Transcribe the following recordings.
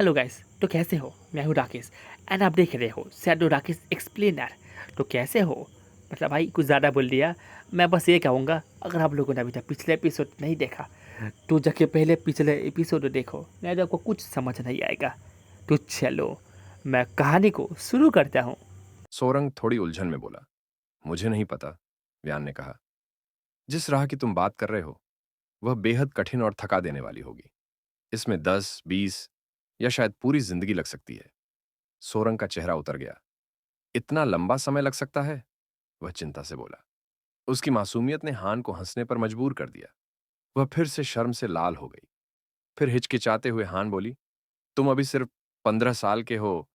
Hello guys, तो कैसे हो? मैं हूँ राकेश एंड आप देख रहे हो शैडो राकेश एक्सप्लेनर। तो कैसे हो? मतलब भाई कुछ ज़्यादा बोल दिया। मैं बस ये कहूँगा, अगर आप लोगों ने अभी तक पिछले एपिसोड नहीं देखा तो जाके पहले पिछले एपिसोड देखो, नहीं तो आपको कुछ समझ नहीं आएगा। तो चलो मैं कहानी को शुरू करता हूँ। सोरंग थोड़ी उलझन में बोला। मुझे नहीं पता, व्यान ने कहा। जिस राह की तुम बात कर रहे हो वह बेहद कठिन और थका देने वाली होगी। इसमें 10, 20 या शायद पूरी जिंदगी लग सकती है। सोरंग का चेहरा उतर गया। इतना लंबा समय लग सकता है? वह चिंता से बोला। उसकी मासूमियत ने हान को हंसने पर मजबूर कर दिया। वह फिर से शर्म से लाल हो गई। फिर हिचकिचाते हुए हान बोली, तुम अभी सिर्फ 15 साल के हो।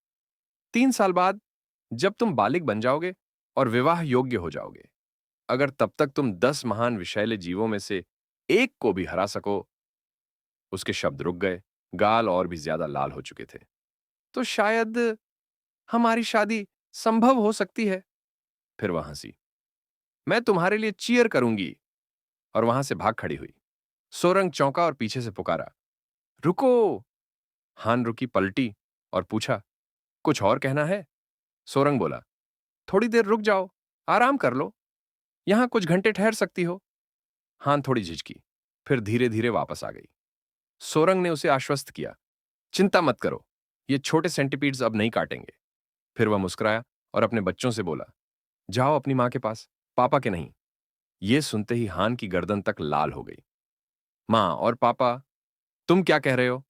3 साल बाद जब तुम बालिग बन जाओगे और विवाह योग्य हो जाओगे, अगर तब तक तुम 10 महान विषैले जीवों में से एक को भी हरा सको। उसके शब्द रुक गए। गाल और भी ज्यादा लाल हो चुके थे। तो शायद हमारी शादी संभव हो सकती है। फिर वह हंसी। मैं तुम्हारे लिए चीयर करूंगी। और वहां से भाग खड़ी हुई। सोरंग चौंका और पीछे से पुकारा, रुको। हान रुकी, पलटी और पूछा, कुछ और कहना है? सोरंग बोला, थोड़ी देर रुक जाओ, आराम कर लो, यहां कुछ घंटे ठहर सकती हो। हान थोड़ी झिझकी, फिर धीरे धीरे वापस आ गई। सोरंग ने उसे आश्वस्त किया, चिंता मत करो, ये छोटे सेंटीपीड्स अब नहीं काटेंगे। फिर वह मुस्कुराया और अपने बच्चों से बोला, जाओ अपनी मां के पास, पापा के नहीं। ये सुनते ही हान की गर्दन तक लाल हो गई। मां और पापा, तुम क्या कह रहे हो?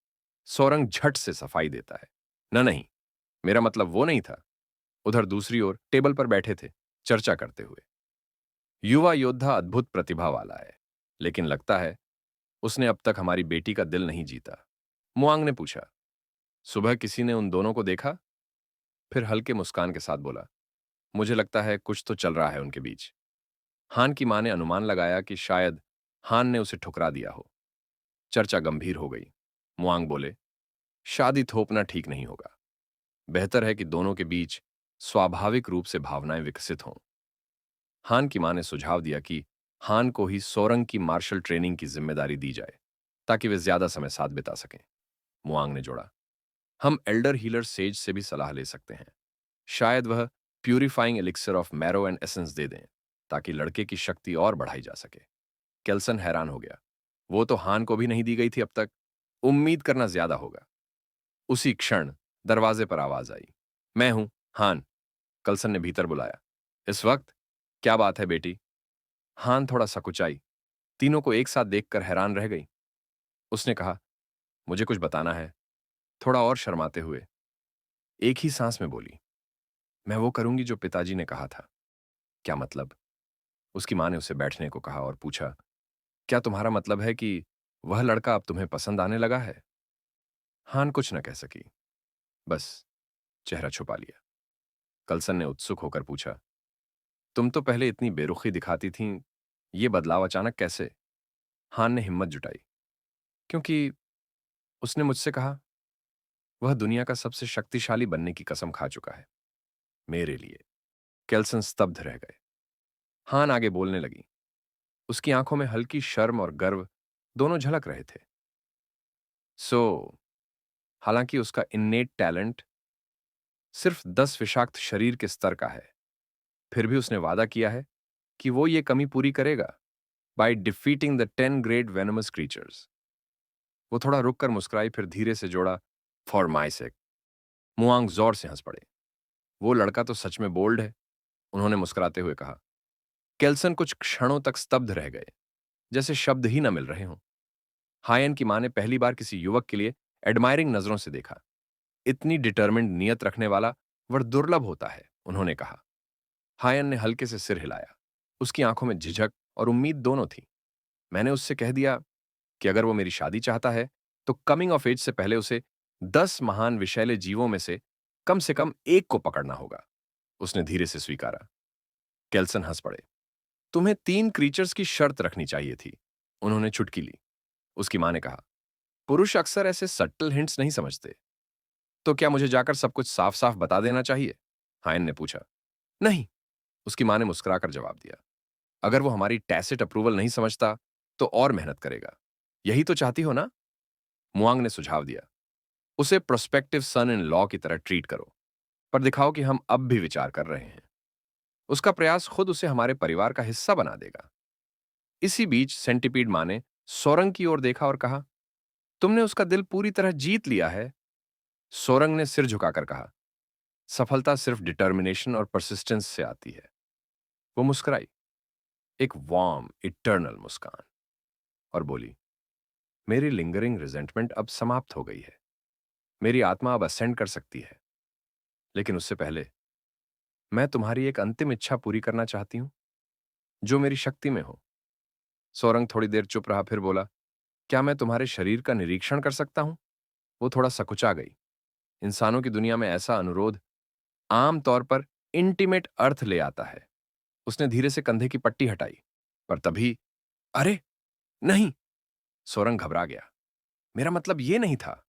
सोरंग झट से सफाई देता है, न नहीं, मेरा मतलब वो नहीं था। उधर दूसरी ओर टेबल पर बैठे थे, चर्चा करते हुए। युवा योद्धा अद्भुत प्रतिभा वाला है, लेकिन लगता है उसने अब तक हमारी बेटी का दिल नहीं जीता। मुआंग ने पूछा, सुबह किसी ने उन दोनों को देखा? फिर हल्के मुस्कान के साथ बोला, मुझे लगता है कुछ तो चल रहा है उनके बीच। हान की मां ने अनुमान लगाया कि शायद हान ने उसे ठुकरा दिया हो। चर्चा गंभीर हो गई। मुआंग बोले, शादी थोपना ठीक नहीं होगा। बेहतर है कि दोनों के बीच स्वाभाविक रूप से भावनाएं विकसित हों। हान की मां ने सुझाव दिया कि हान को ही सोरंग की मार्शल ट्रेनिंग की जिम्मेदारी दी जाए, ताकि वे ज्यादा समय साथ बिता सकें। मुआंग ने जोड़ा, हम एल्डर हीलर सेज से भी सलाह ले सकते हैं। शायद वह purifying elixir of marrow and essence दे दें, ताकि लड़के की शक्ति और बढ़ाई जा सके। केल्सन हैरान हो गया। वो तो हान को भी नहीं दी गई थी अब तक। उम्मीद करना ज्यादा होगा। उसी क्षण दरवाजे पर आवाज आई। मैं हूं, हान। कल्सन ने भीतर बुलाया। इस वक्त? क्या बात है बेटी? हान थोड़ा सकुचाई, तीनों को एक साथ देखकर हैरान रह गई। उसने कहा, मुझे कुछ बताना है। थोड़ा और शर्माते हुए एक ही सांस में बोली, मैं वो करूंगी जो पिताजी ने कहा था। क्या मतलब? उसकी मां ने उसे बैठने को कहा और पूछा, क्या तुम्हारा मतलब है कि वह लड़का अब तुम्हें पसंद आने लगा है? हान कुछ न कह सकी, बस चेहरा छुपा लिया। कल्सन ने उत्सुक होकर पूछा, तुम तो पहले इतनी बेरुखी दिखाती थीं, ये बदलाव अचानक कैसे? हान ने हिम्मत जुटाई, क्योंकि उसने मुझसे कहा। वह दुनिया का सबसे शक्तिशाली बनने की कसम खा चुका है, मेरे लिए। केल्सन स्तब्ध रह गए। हान आगे बोलने लगी। उसकी आंखों में हल्की शर्म और गर्व दोनों झलक रहे थे। सो हालांकि उसका इन्नेट टैलेंट सिर्फ 10 विषाक्त शरीर के स्तर का है, फिर भी उसने वादा किया है कि वो ये कमी पूरी करेगा, by defeating the 10 great venomous creatures. वो थोड़ा रुक कर मुस्कुराई, फिर धीरे से जोड़ा, फॉर माई सेक। मुआंग जोर से हंस पड़े। वो लड़का तो सच में बोल्ड है, उन्होंने मुस्कुराते हुए कहा। केल्सन कुछ क्षणों तक स्तब्ध रह गए, जैसे शब्द ही न मिल रहे हों। हायन की मां ने पहली बार किसी युवक के लिए एडमायरिंग नजरों से देखा। इतनी डिटर्मिन्ड नियत रखने वाला वर दुर्लभ होता है, उन्होंने कहा। हायन ने हल्के से सिर हिलाया। उसकी आंखों में झिझक और उम्मीद दोनों थी। मैंने उससे कह दिया कि अगर वो मेरी शादी चाहता है तो कमिंग ऑफ एज से पहले उसे 10 महान विषैले जीवों में से कम एक को पकड़ना होगा। उसने धीरे से स्वीकारा। केल्सन हंस पड़े। तुम्हें 3 क्रीचर्स की शर्त रखनी चाहिए थी, उन्होंने चुटकी ली। उसकी मां ने कहा, पुरुष अक्सर ऐसे सट्टल हिंट्स नहीं समझते। तो क्या मुझे जाकर सब कुछ साफ साफ बता देना चाहिए? हायन ने पूछा। नहीं, उसकी मां ने मुस्कुराकर जवाब दिया। अगर वो हमारी टैसिट अप्रूवल नहीं समझता तो और मेहनत करेगा। यही तो चाहती हो ना? मुआंग ने सुझाव दिया। उसे प्रोस्पेक्टिव सन इन लॉ की तरह ट्रीट करो, पर दिखाओ कि हम अब भी विचार कर रहे हैं। उसका प्रयास खुद उसे हमारे परिवार का हिस्सा बना देगा। इसी बीच सेंटिपीड माँ ने सोरंग की ओर देखा और कहा, तुमने उसका दिल पूरी तरह जीत लिया है। सोरंग ने सिर झुकाकर कहा, सफलता सिर्फ डिटर्मिनेशन और परसिस्टेंस से आती है। वो मुस्कुराई, एक वार्म इटर्नल मुस्कान, और बोली, मेरी लिंगरिंग रिजेंटमेंट अब समाप्त हो गई है। मेरी आत्मा अब असेंड कर सकती है। लेकिन उससे पहले मैं तुम्हारी एक अंतिम इच्छा पूरी करना चाहती हूं, जो मेरी शक्ति में हो। सोरंग थोड़ी देर चुप रहा, फिर बोला, क्या मैं तुम्हारे शरीर का निरीक्षण कर सकता हूं? वो थोड़ा सकुचा गई। इंसानों की दुनिया में ऐसा अनुरोध आम तौर पर इंटीमेट अर्थ ले आता है। उसने धीरे से कंधे की पट्टी हटाई, पर तभी, अरे नहीं! सोरंग घबरा गया। मेरा मतलब ये नहीं था।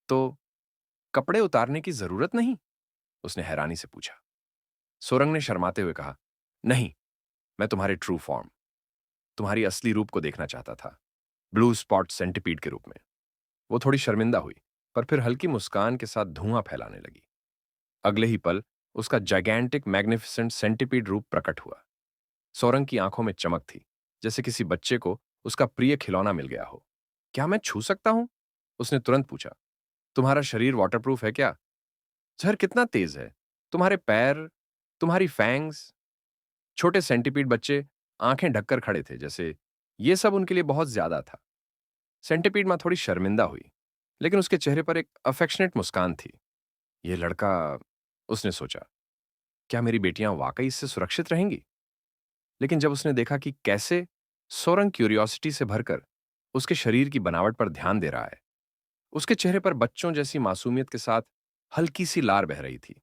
तो कपड़े उतारने की जरूरत नहीं? उसने हैरानी से पूछा। सोरंग ने शर्माते हुए कहा, नहीं, मैं तुम्हारे ट्रू फॉर्म, तुम्हारी असली रूप को देखना चाहता था, ब्लू स्पॉट सेंटिपीड के रूप में। वो थोड़ी शर्मिंदा हुई, पर फिर हल्की मुस्कान के साथ धुआं फैलाने लगी। अगले ही पल उसका जाइगैंटिक मैग्निफिसेंट सेंटिपीड रूप प्रकट हुआ। सोरंग की आंखों में चमक थी, जैसे किसी बच्चे को उसका प्रिय खिलौना मिल गया हो। क्या मैं छू सकता हूं? उसने तुरंत पूछा। तुम्हारा शरीर वाटरप्रूफ है क्या? झर कितना तेज है? तुम्हारे पैर, तुम्हारी फैंग्स। छोटे सेंटिपीड बच्चे आंखें ढककर खड़े थे, जैसे ये सब उनके लिए बहुत ज्यादा था। सेंटिपीड मां थोड़ी शर्मिंदा हुई, लेकिन उसके चेहरे पर एक अफेक्शनेट मुस्कान थी। ये लड़का, उसने सोचा, क्या मेरी बेटियां वाकई इससे सुरक्षित रहेंगी? लेकिन जब उसने देखा कि कैसे सोरंग क्यूरियोसिटी से भरकर उसके शरीर की बनावट पर ध्यान दे रहा है, उसके चेहरे पर बच्चों जैसी मासूमियत के साथ हल्की सी लार बह रही थी,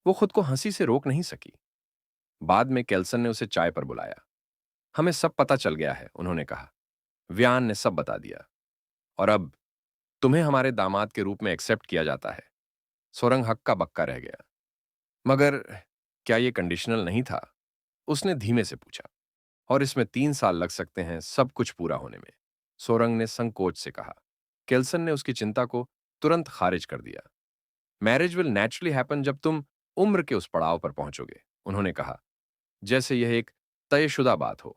वो खुद को हंसी से रोक नहीं सकी। बाद में केल्सन ने उसे चाय पर बुलाया। हमें सब पता चल गया है, उन्होंने कहा। व्यान ने सब बता दिया, और अब तुम्हें हमारे दामाद के रूप में एक्सेप्ट किया जाता है। सोरंग हक्का बक्का रह गया। मगर क्या यह कंडीशनल नहीं था? उसने धीमे से पूछा। और इसमें 3 साल लग सकते हैं सब कुछ पूरा होने में, सोरंग ने संकोच से कहा। केल्सन ने उसकी चिंता को तुरंत खारिज कर दिया। मैरिज विल नेचुरली हैपन जब तुम उम्र के उस पड़ाव पर पहुंचोगे, उन्होंने कहा, जैसे यह एक तयशुदा बात हो।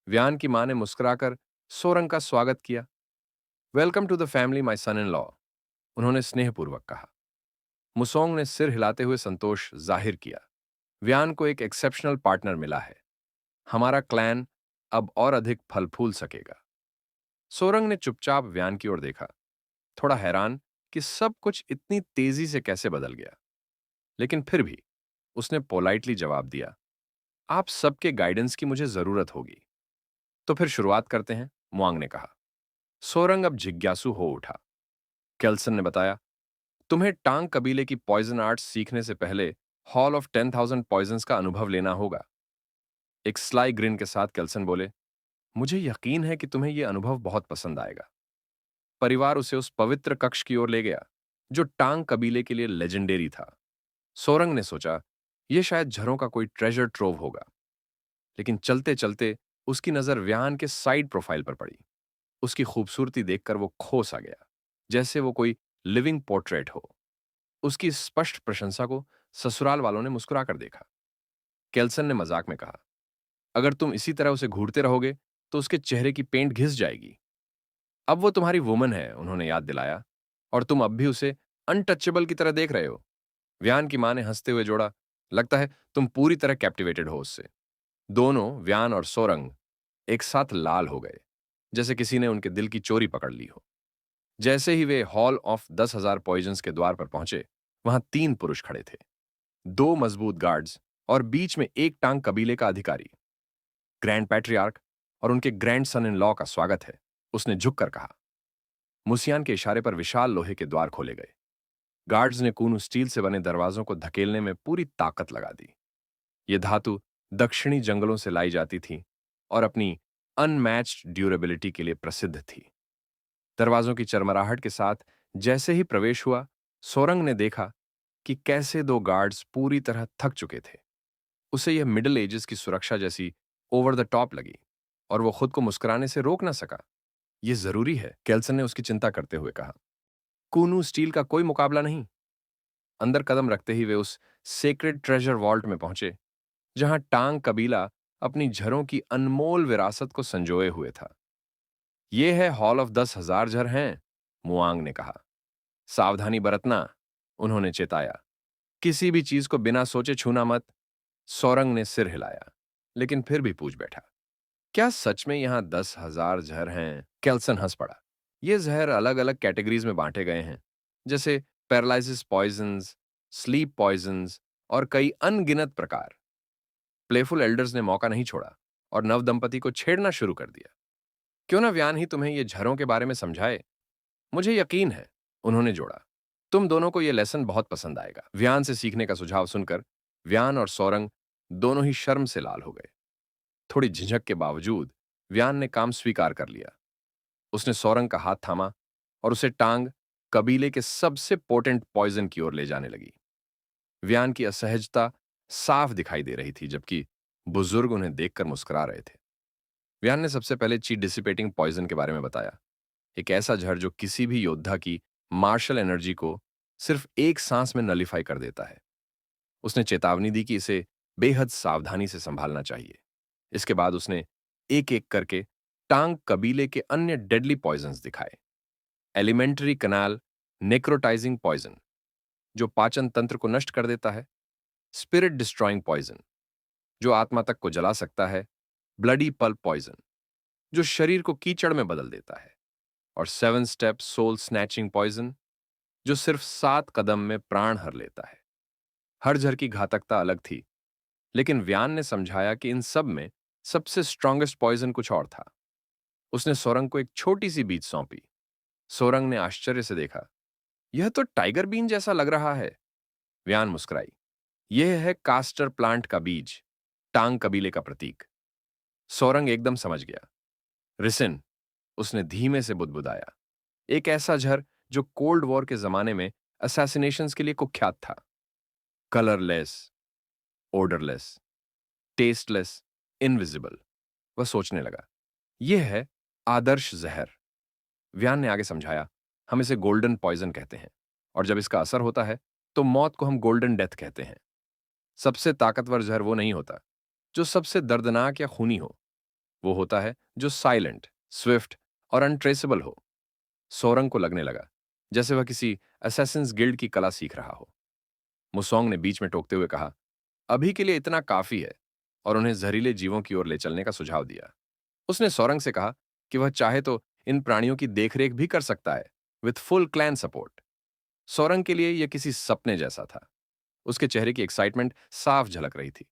व्यान की मां ने मुस्कुराकर सोरंग का स्वागत किया। Welcome to the family my son in law, उन्होंने स्नेहपूर्वक कहा। मुसोंग ने सिर हिलाते हुए संतोष जाहिर किया। व्यान को एक एक्सेप्शनल पार्टनर मिला है। हमारा क्लैन अब और अधिक फल फूल सकेगा। सोरंग ने चुपचाप व्यान की ओर देखा, थोड़ा हैरान कि सब कुछ इतनी तेजी से कैसे बदल गया। लेकिन फिर भी उसने पोलाइटली जवाब दिया, आप सबके गाइडेंस की मुझे जरूरत होगी। तो फिर शुरुआत करते हैं, मुआंग ने कहा। सोरंग अब जिज्ञासु हो उठा। केल्सन ने बताया, तुम्हें टांग कबीले की पॉइजन आर्ट्स सीखने से पहले हॉल ऑफ 10,000 पॉइजन्स का अनुभव लेना होगा। एक स्लाई ग्रिन के साथ केल्सन बोले, मुझे यकीन है कि तुम्हें यह अनुभव बहुत पसंद आएगा। परिवार उसे उस पवित्र कक्ष की ओर ले गया, जो टांग कबीले के लिए लेजेंडरी था। सोरंग ने सोचा, यह शायद झरों का कोई ट्रेजर ट्रोव होगा। लेकिन चलते चलते उसकी नजर व्यान के साइड प्रोफाइल पर पड़ी। उसकी खूबसूरती देखकर वो खो सा गया, जैसे वो कोई लिविंग पोर्ट्रेट हो। उसकी स्पष्ट प्रशंसा को ससुराल वालों ने मुस्कुराकर देखा। केल्सन ने मजाक में कहा, अगर तुम इसी तरह उसे घूरते रहोगे तो उसके चेहरे की पेंट घिस जाएगी। अब वो तुम्हारी वुमन है, उन्होंने याद दिलाया, और तुम अब भी उसे अनटचेबल की तरह देख रहे हो। व्यान की मां ने हंसते हुए जोड़ा, लगता है तुम पूरी तरह कैप्टिवेटेड हो उससे। दोनों, व्यान और सोरंग, एक साथ लाल हो गए, जैसे किसी ने उनके दिल की चोरी पकड़ ली हो। जैसे ही वे हॉल ऑफ 10,000 पॉइजन्स के द्वार पर पहुंचे, वहां 3 पुरुष खड़े थे, 2 मजबूत गार्ड्स और बीच में एक टांग कबीले का अधिकारी। ग्रैंड पैट्रियार्क और उनके ग्रैंड सन इन लॉ का स्वागत है, उसने झुककर कहा। मुसियान के इशारे पर विशाल लोहे के द्वार खोले गए। गार्ड्स ने कूनू स्टील से बने दरवाजों को धकेलने में पूरी ताकत लगा दी। ये धातु दक्षिणी जंगलों से लाई जाती थी और अपनी अनमैच्ड ड्यूरेबिलिटी के लिए प्रसिद्ध थी। दरवाजों की चरमराहट के साथ जैसे ही प्रवेश हुआ, सोरंग ने देखा कि कैसे 2 गार्ड्स पूरी तरह थक चुके थे। उसे यह मिडिल एजेस की सुरक्षा जैसी ओवर द टॉप लगी, और वो खुद को मुस्कुराने से रोक ना सका। यह जरूरी है, केल्सन ने उसकी चिंता करते हुए कहा। कूनू स्टील का कोई मुकाबला नहीं। अंदर कदम रखते ही वे उस सेक्रेड ट्रेजर वॉल्ट में पहुंचे जहां टांग कबीला अपनी झरों की अनमोल विरासत को संजोए हुए था। यह है हॉल ऑफ 10,000 झर हैं, मुआंग ने कहा। सावधानी बरतना, उन्होंने चेताया। किसी भी चीज को बिना सोचे छूना मत। सोरंग ने सिर हिलाया, लेकिन फिर भी पूछ बैठा, क्या सच में यहां 10,000 जहर हैं? केल्सन हंस पड़ा। ये जहर अलग अलग कैटेगरीज में बांटे गए हैं, जैसे पैरालिसिस पॉइजन्स, स्लीप पॉइजन्स और कई अनगिनत प्रकार। प्लेफुल एल्डर्स ने मौका नहीं छोड़ा और नव दंपति को छेड़ना शुरू कर दिया। क्यों ना व्यान ही तुम्हें ये झरों के बारे में समझाए? मुझे यकीन है, उन्होंने जोड़ा। तुम दोनों को यह लेसन बहुत पसंद आएगा। व्यान से सीखने का सुझाव सुनकर व्यान और सोरंग दोनों ही शर्म से लाल हो गए। थोड़ी झिझक के बावजूद व्यान ने काम स्वीकार कर लिया। उसने सोरंग का हाथ थामा और उसे टांग कबीले के सबसे पोटेंट पॉइजन की ओर ले जाने लगी। व्यान की असहजता साफ दिखाई दे रही थी, जबकि बुजुर्ग उन्हें देखकर मुस्कुरा रहे थे। व्यान ने सबसे पहले ची डिसिपेटिंग पॉइजन के बारे में बताया। एक ऐसा जहर जो किसी भी योद्धा की मार्शल एनर्जी को सिर्फ एक सांस में नलीफाई कर देता है। उसने चेतावनी दी कि इसे बेहद सावधानी से संभालना चाहिए। इसके बाद उसने एक एक करके टांग कबीले के अन्य डेडली पॉइजन्स दिखाए। एलिमेंट्री कनाल नेक्रोटाइजिंग पॉइजन, जो पाचन तंत्र को नष्ट कर देता है। स्पिरिट डिस्ट्रॉइंग पॉइजन, जो आत्मा तक को जला सकता है। ब्लडी पल्प पॉइजन, जो शरीर को कीचड़ में बदल देता है। और 7 स्टेप सोल स्नैचिंग पॉइजन, जो सिर्फ 7 कदम में प्राण हर लेता है। हर जहर की घातकता अलग थी, लेकिन व्यान ने समझाया कि इन सब में सबसे स्ट्रॉन्गेस्ट पॉइजन कुछ और था। उसने सोरंग को एक छोटी सी बीज सौंपी। सोरंग ने आश्चर्य से देखा, यह तो टाइगर बीन जैसा लग रहा है। व्यान मुस्कुराई। यह है कास्टर प्लांट का बीज, टांग कबीले का प्रतीक। सोरंग एकदम समझ गया। रिसिन, उसने धीमे से बुदबुदाया, एक ऐसा झर जो कोल्ड वॉर के जमाने में असैसिनेशंस के लिए कुख्यात था। Colourless, odourless, tasteless, invisible. वह सोचने लगा, यह है आदर्श जहर। व्यान ने आगे समझाया, हम इसे गोल्डन पॉइजन कहते हैं, और जब इसका असर होता है तो मौत को हम गोल्डन डेथ कहते हैं। सबसे ताकतवर जहर वो नहीं होता जो सबसे दर्दनाक या खूनी हो। वो होता है जो साइलेंट, स्विफ्ट और अनट्रेसेबल हो। सोरंग को लगने लगा जैसे वह किसी असैसिन्स गिल्ड की कला सीख रहा हो। मुसोंग ने बीच में टोकते हुए कहा, अभी के लिए इतना काफी है, और उन्हें जहरीले जीवों की ओर ले चलने का सुझाव दिया। उसने सोरंग से कहा कि वह चाहे तो इन प्राणियों की देखरेख भी कर सकता है, विथ फुल क्लैन सपोर्ट। सोरंग के लिए यह किसी सपने जैसा था। उसके चेहरे की एक्साइटमेंट साफ झलक रही थी।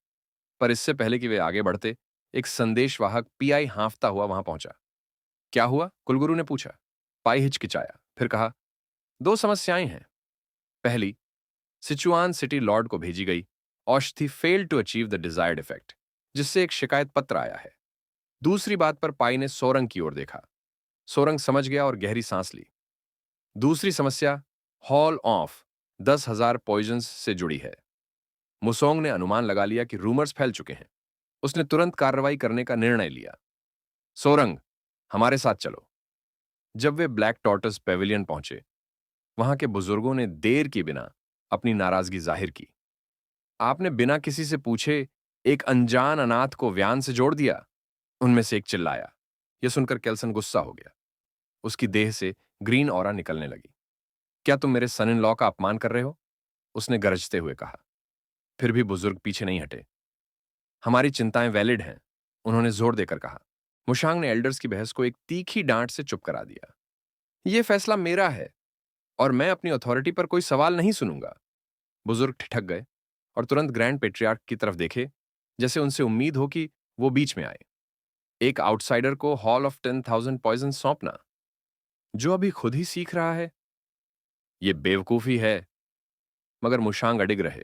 पर इससे पहले कि वे आगे बढ़ते, एक संदेशवाहक पीआई हाँफता हुआ वहां पहुंचा। क्या हुआ? कुलगुरु ने पूछा। पाई हिचकिचाया, फिर कहा, 2 समस्याएं हैं। पहली, सिचुआन सिटी लॉर्ड को भेजी गई औषधि failed to achieve the desired effect, जिससे एक शिकायत पत्र आया है। दूसरी बात पर पाई ने सोरंग की ओर देखा। सोरंग समझ गया और गहरी सांस ली। दूसरी समस्या हॉल ऑफ 10,000 पॉइजन्स से जुड़ी है। मुसोंग ने अनुमान लगा लिया कि रूमर्स फैल चुके हैं। उसने तुरंत कार्रवाई करने का निर्णय लिया। सोरंग, हमारे साथ चलो। जब वे ब्लैक टॉर्टस पेविलियन पहुंचे, वहां के बुजुर्गों ने देर के बिना अपनी नाराजगी जाहिर की। आपने बिना किसी से पूछे एक अनजान अनाथ को व्यान से जोड़ दिया, उनमें से एक चिल्लाया। यह सुनकर केल्सन गुस्सा हो गया। उसकी देह से ग्रीन ऑरा निकलने लगी। क्या तुम मेरे सन इन लॉ का अपमान कर रहे हो? उसने गरजते हुए कहा। फिर भी बुजुर्ग पीछे नहीं हटे। हमारी चिंताएं वैलिड हैं, उन्होंने जोर देकर कहा। मुशांग ने एल्डर्स की बहस को एक तीखी डांट से चुप करा दिया। यह फैसला मेरा है और मैं अपनी अथॉरिटी पर कोई सवाल नहीं सुनूंगा। बुजुर्ग ठिठक गए और तुरंत ग्रैंड पेट्रियार्क की तरफ देखे, जैसे उनसे उम्मीद हो कि वो बीच में आए। एक आउटसाइडर को हॉल ऑफ 10,000 पॉइजन सौंपना, जो अभी खुद ही सीख रहा है, यह बेवकूफी है। मगर मुशांग अडिग रहे।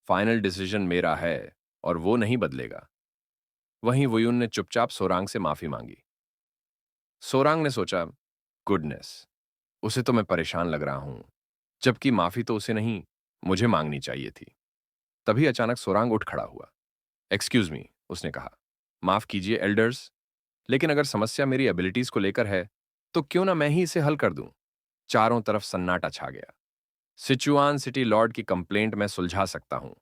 फाइनल डिसीजन मेरा है और वो नहीं बदलेगा। वहीं वुयुन ने चुपचाप सोरांग से माफी मांगी। सोरांग ने सोचा, गुडनेस, उसे तो मैं परेशान लग रहा हूं, जबकि माफी तो उसे नहीं, मुझे मांगनी चाहिए थी। तभी अचानक सोरांग उठ खड़ा हुआ। एक्सक्यूज मी, उसने कहा। माफ कीजिए एल्डर्स, लेकिन अगर समस्या मेरी एबिलिटीज को लेकर है, तो क्यों ना मैं ही इसे हल कर दूं। चारों तरफ सन्नाटा छा गया। सिचुआन सिटी लॉर्ड की कंप्लेंट मैं सुलझा सकता हूं।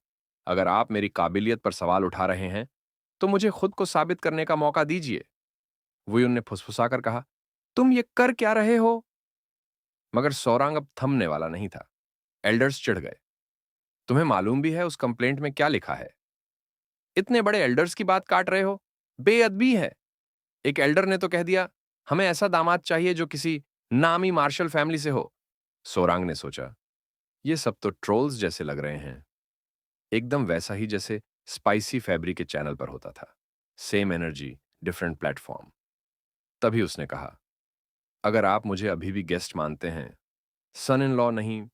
अगर आप मेरी काबिलियत पर सवाल उठा रहे हैं तो मुझे खुद को साबित करने का मौका दीजिए। वुयुन ने फुसफुसाकर कहा, तुम ये कर क्या रहे हो? मगर सोरांग अब थमने वाला नहीं था। एल्डर्स चिढ़ गए। तुम्हें मालूम भी है उस कंप्लेंट में क्या लिखा है? इतने बड़े एल्डर्स की बात काट रहे हो? बेअदबी है। एक एल्डर ने तो कह दिया, हमें ऐसा दामाद चाहिए जो किसी नामी मार्शल फैमिली से हो। सोरांग ने सोचा, ये सब तो ट्रोल्स जैसे लग रहे हैं। एकदम वैसा ही जैसे स्पाइसी फैब्रिक के चैनल पर होता था। Same energy, different platform. तभी उसने कहा, अगर आप मुझे अभी भी गेस्ट मानते हैं, सन इन लॉ नहीं,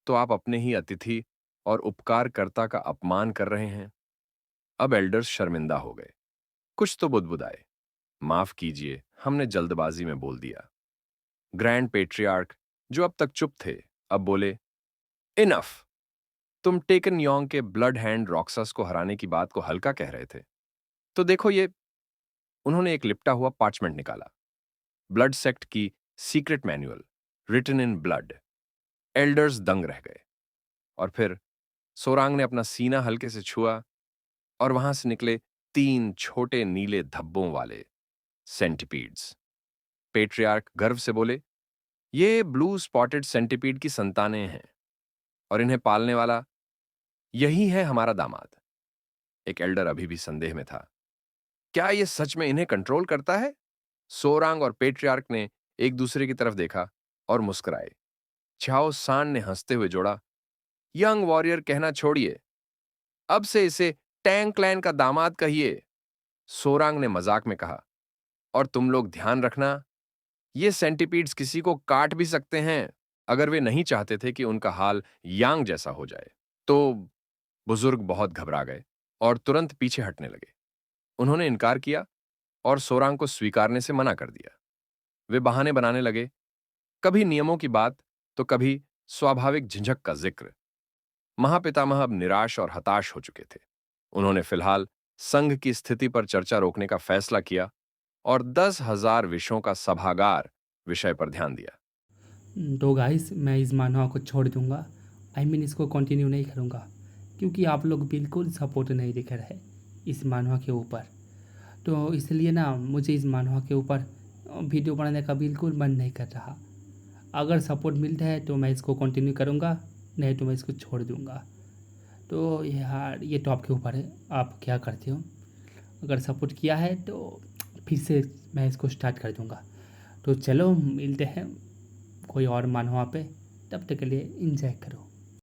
तो आप अपने ही अतिथि और उपकारकर्ता का अपमान कर रहे हैं। अब एल्डर्स शर्मिंदा हो गए। कुछ तो बुदबुदाए। माफ कीजिए, हमने जल्दबाजी में बोल दिया। ग्रैंड पेट्रियार्क, जो अब तक चुप थे, अब बोले, इनफ। तुम टेकन योंग के ब्लड हैंड रॉक्सस को हराने की बात को हल्का कह रहे थे, तो देखो ये। उन्होंने एक लिपटा हुआ पार्चमेंट निकाला। ब्लड सेक्ट की secret manual, written in blood. Elders दंग रह गए। और फिर सोरांग ने अपना सीना हल्के से छुआ और वहां से निकले 3 छोटे नीले धब्बों वाले सेंटिपीड्स। पेट्रियार्क गर्व से बोले, ये ब्लू स्पॉटेड सेंटिपीड की संतानें हैं और इन्हें पालने वाला यही है हमारा दामाद। एक एल्डर अभी भी संदेह में था। क्या ये सच में इन्हें कंट्रोल करता है? सोरांग और पेट्रियार्क ने एक दूसरे की तरफ देखा और मुस्कुराए। छाओ सांड ने हंसते हुए जोड़ा, यंग वॉरियर कहना छोड़िए, अब से इसे टैंग क्लैन का दामाद कहिए। सोरांग ने मजाक में कहा, और तुम लोग ध्यान रखना, ये सेंटिपीड्स किसी को काट भी सकते हैं अगर वे नहीं चाहते थे कि उनका हाल यांग जैसा हो जाए। तो बुजुर्ग बहुत घबरा गए और तुरंत पीछे हटने लगे। उन्होंने इनकार किया और सोरांग को स्वीकारने से मना कर दिया। वे बहाने बनाने लगे, कभी नियमों की बात तो कभी स्वाभाविक झिझक का जिक्र। महापितामह अब निराश और हताश हो चुके थे। उन्होंने फिलहाल संघ की स्थिति पर चर्चा रोकने का फैसला किया और 10,000 विषयों का सभागार विषय पर ध्यान दिया। तो गाइस मैं इस मानवा को छोड़ दूंगा। इसको कंटिन्यू नहीं करूंगा क्योंकि आप लोग बिल्कुल सपोर्ट नहीं दिख रहे इस मानवा के ऊपर। तो इसलिए ना मुझे इस मानवा के ऊपर वीडियो बनाने का बिल्कुल मन नहीं कर रहा। अगर सपोर्ट मिलता है तो मैं इसको कंटिन्यू करूंगा, नहीं तो मैं इसको छोड़ दूंगा। तो यार ये तो आपके ऊपर है, आप क्या करते हो। अगर सपोर्ट किया है तो फिर से मैं इसको स्टार्ट कर दूंगा। तो चलो मिलते हैं कोई और मानवा पे, तब तक के लिए एंजॉय करो।